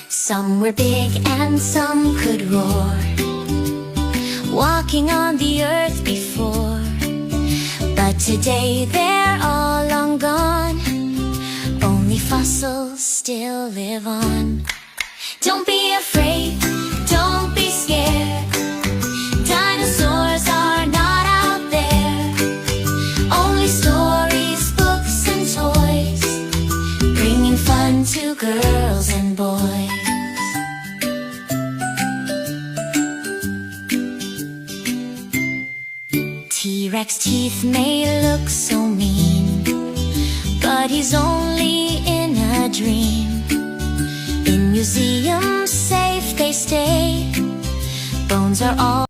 Some were big and some could roar, walking on the earth before. But today they're all long gone, only fossils still live on. Don't be afraid, don't be scared, dinosaurs are not out there. Only stories, books and toys, bringing fun to girls and boys. T-Rex teeth may look so mean, but he's only in a dream. In museums safe they stay, bones are all